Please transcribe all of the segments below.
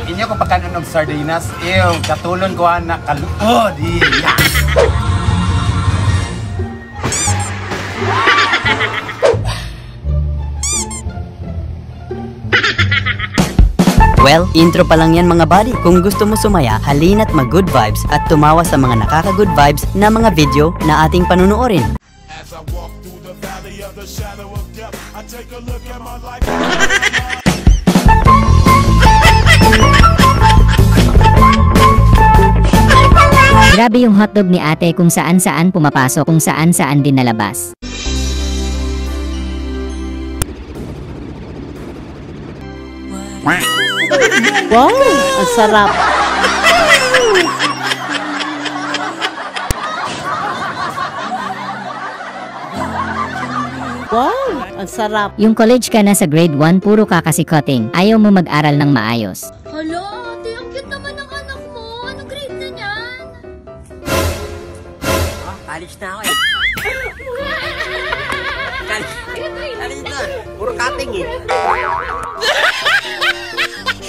inyo ko pagkanon og sardinas. Ew, katulon ko na kaluod. Well, intro pa lang yan mga buddy. Kung gusto mo sumaya, halina't mag-good vibes at tumawa sa mga nakaka-good vibes na mga video na ating panunuorin. As I walk through the valley of the shadow of death, I take a look at my life. Grabe yung hotdog ni ate, kung saan-saan pumapasok, kung saan-saan din nalabas. Wow, ang sarap. Wow, ang sarap. Yung college ka na sa grade 1, puro kakasikoting. Ayaw mo mag-aral ng maayos. Hala, ate, ang cute naman ng anak mo. Anong grade na niyan? College na ako eh. College na. Puro cutting eh.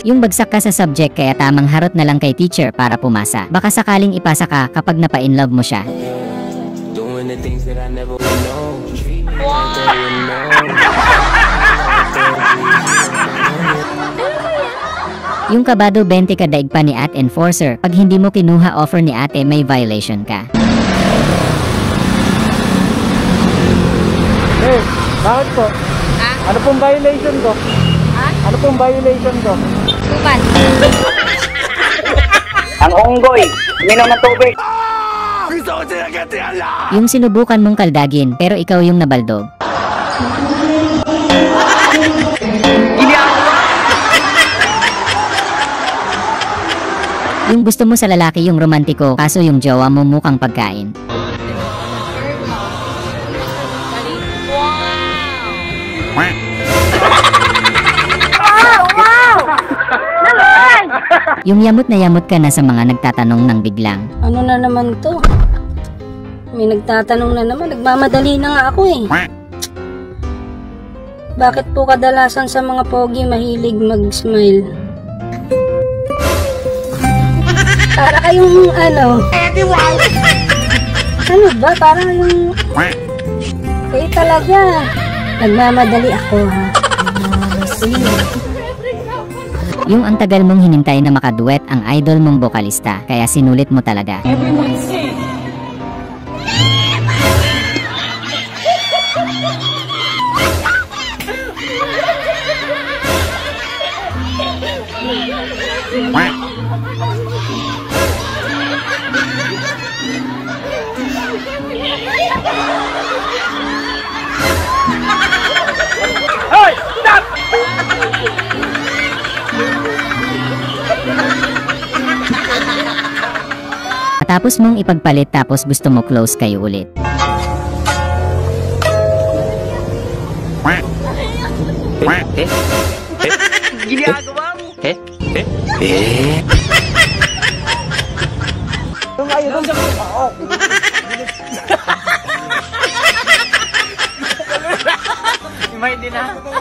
Yung bagsak ka sa subject kaya tamang harot na lang kay teacher para pumasa. Baka sakaling ipasa ka kapag napa-inlove mo siya. Yung kabado 20 ka daig pa ni at enforcer. Pag hindi mo kinuha offer ni ate, may violation ka. Eh, bakit po? Ano pong violation ko? Ano pong violation ko? Supan. Ang unggoy, minom ng tubig. Yung sinubukan mong kaldagin, pero ikaw yung nabaldog. Yung gusto mo sa lalaki yung romantiko, kaso yung jowa mo mukhang pagkain. Yung yamot na yamot ka na sa mga nagtatanong ng biglang. Ano na naman to? May nagtatanong na naman. Nagmamadali na nga ako eh. Bakit po kadalasan sa mga pogi mahilig mag-smile? Para kayong ano? Ano ba? Parang yung... Eh talaga. Nagmamadali ako ha. Yung ang tagal mong hinintay na makaduet ang idol mong bokalista, kaya sinulit mo talaga. Hoy! Stop! Matapos mong ipagpalit tapos gusto mo close kayo ulit. Ginagawa mo.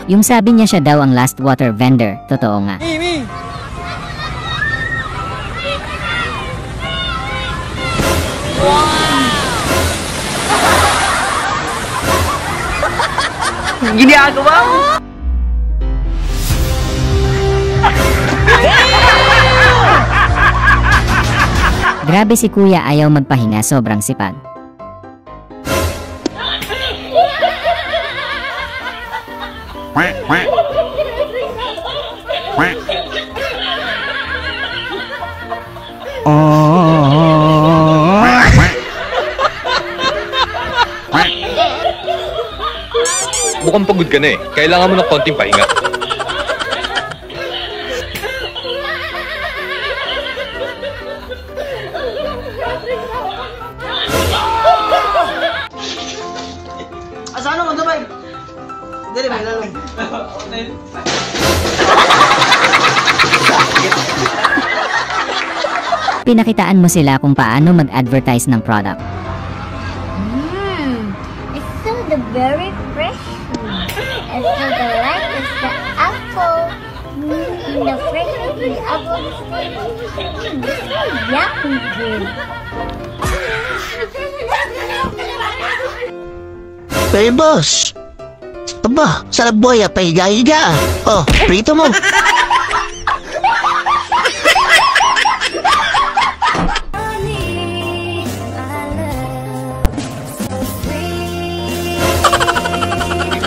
Yung sabi niya siya daw ang last water vendor, totoo nga. Ginagawa mo. Grabe si kuya, ayaw magpahinga, sobrang sipag. Mukhang pagod ka na eh. Kailangan mo ng konting pahinga. Asano mo sabay? Dili may lalong. Pinakitaan mo sila kung paano mag-advertise ng product. It's so the very fresh. It's so the light is the apple. The fresh Hey, boss. Aba, sarap buhay pa higa-higa. Oh, prito mo.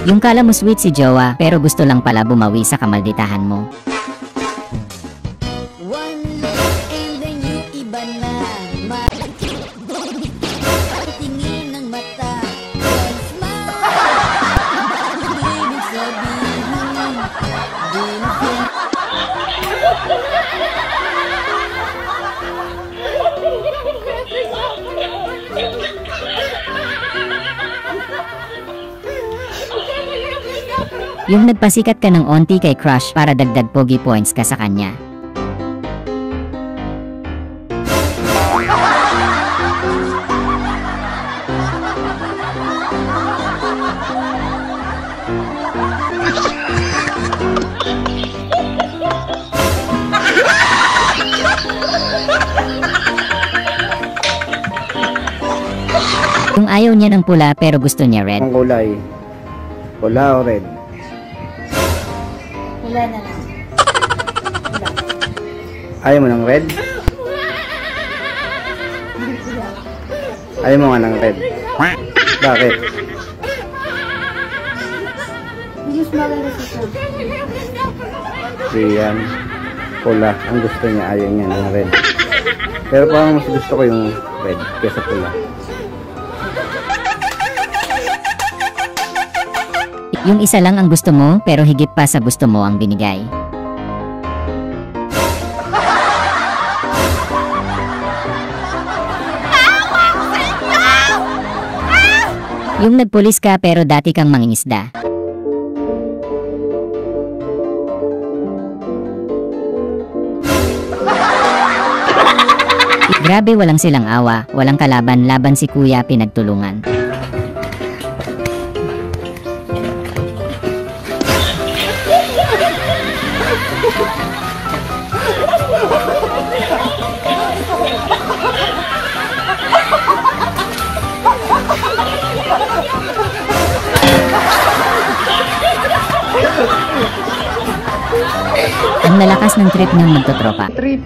Yung kala mo sweet si Jowa, pero gusto lang pala bumawi sa kamalditahan mo. Yung nagpasikat ka ng onti kay crush para dagdag pogi points ka sa kanya. Yung ayaw niya ng pula pero gusto niya red. Ang kulay. Pula o red? Wala na lang. Ayaw mo ng red? Ayaw mo nga ng red? Bakit? Mas maganda sa Riyan. Pula. Ang gusto niya, ayaw niya ng red. Pero parang mas gusto ko yung red kesa pula. Yung isa lang ang gusto mo, pero higit pa sa gusto mo ang binigay. Yung nagpulis ka pero dati kang mangingisda. Grabe, walang silang awa, walang kalaban, laban si kuya, pinagtulungan. Ang lalakas ng trip ng magtotropa. Trip.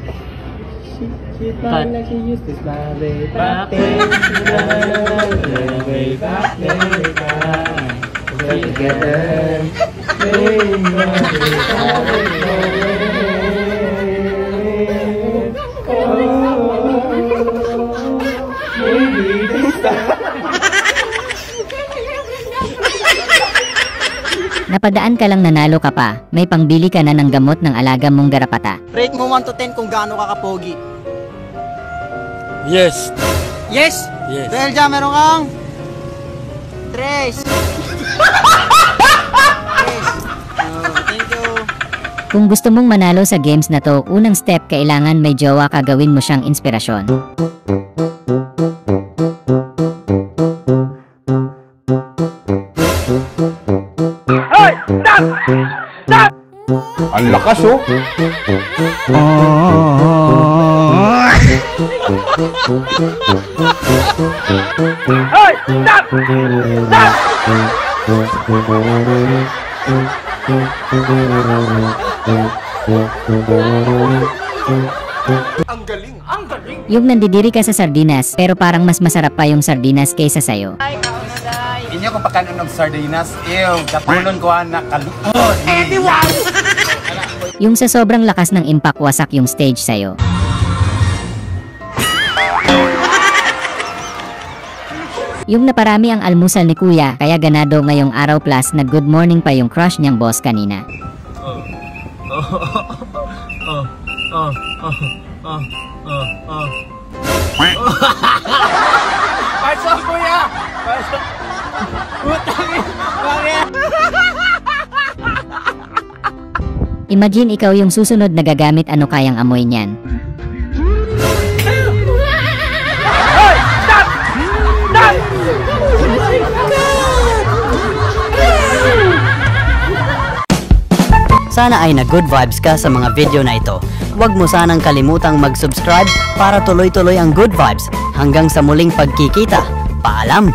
Napadaan ka lang, nanalo ka pa. May pangbili ka na ng gamot ng alaga mong garapata. Rate mo 1 to 10 kung gaano ka kapogi. Yes. Yes? Yes. Dahil dyan, meron kang 3. Thank you. Kung gusto mong manalo sa games na to, unang step, kailangan may jowa ka, gawin mo siyang inspirasyon. Ang lakas oh! Hoy! Stop! Stop! Ang galing! Ang galing! Yung nandidiri ka sa sardinas, pero parang mas masarap pa yung sardinas kaysa sayo. Inyo kung pagkanon ng sardinas, katulon ko na kaluod. Yung sa sobrang lakas ng impact, wasak yung stage sayo. Yung naparami ang almusal ni kuya, kaya ganado ngayong araw, plus nag good morning pa yung crush niyang boss kanina. Pasok kuya! Pasok! Putangin! Bakit? Imagine ikaw yung susunod na gagamit, ano kayang amoy niyan? Hoy! Stop! Stop! Sana ay na-good vibes ka sa mga video na ito. Huwag mo sanang kalimutang mag-subscribe para tuloy-tuloy ang good vibes. Hanggang sa muling pagkikita. Paalam!